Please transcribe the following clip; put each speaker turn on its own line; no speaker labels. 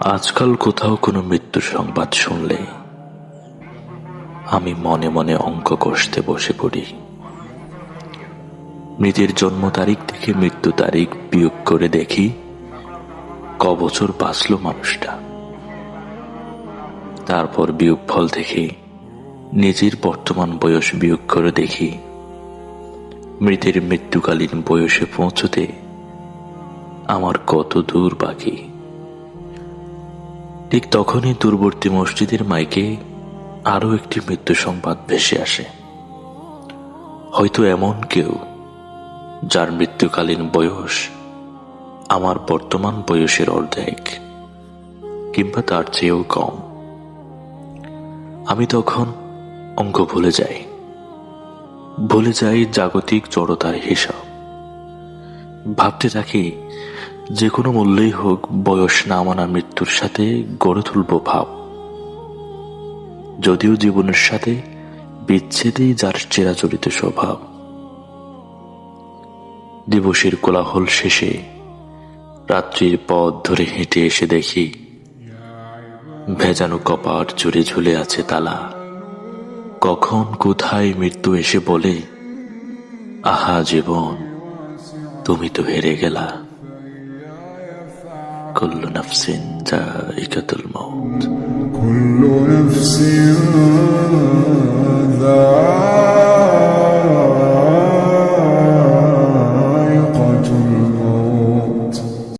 আজকাল কোথাও কোনো মৃত্যুর সংবাদ শুনলে আমি মনে মনে অঙ্ক কষতে বসে পড়ি। মৃতের জন্ম তারিখ থেকে মৃত্যু তারিখ বিয়োগ করে দেখি ক বছর বাঁচল মানুষটা। তারপর বিয়োগফল থেকে নিজের বর্তমান বয়স বিয়োগ করে দেখি মৃতের মৃত্যুকালীন বয়সে পৌঁছতে আমার কত দূর বাকি। ঠিক তখনই দূরবর্তী মসজিদের মাইকে আরো একটি মৃত্যু সংবাদ ভেসে আসে। হয়তো এমন কেউ যার মৃত্যুকালীন বয়স আমার বর্তমান বয়সের অর্ধেক কিংবা তার চেয়েও কম। আমি তখন অঙ্ক ভুলে যাই জাগতিক জড়তার হিসাব। ভাবতে থাকি যে কোনো মূল্যেই হোক বয়স না মানা মৃত্যুর সাথে গড়ে তুলব ভাব। যদিও জীবনের সাথে বিচ্ছেদেই যার চিরাচরিত স্বভাব। দিবসের কোলাহল শেষে রাত্রির পথ ধরে হেঁটে এসে দেখি ভেজানো কপাট জুড়ে ঝুলে আছে তালা। কখন কোথায় মৃত্যু এসে বলে, আহা জীবন তুমি তো হেরে গেলা। কুল্লু নাফসিন যায়িকাতুল মাউত।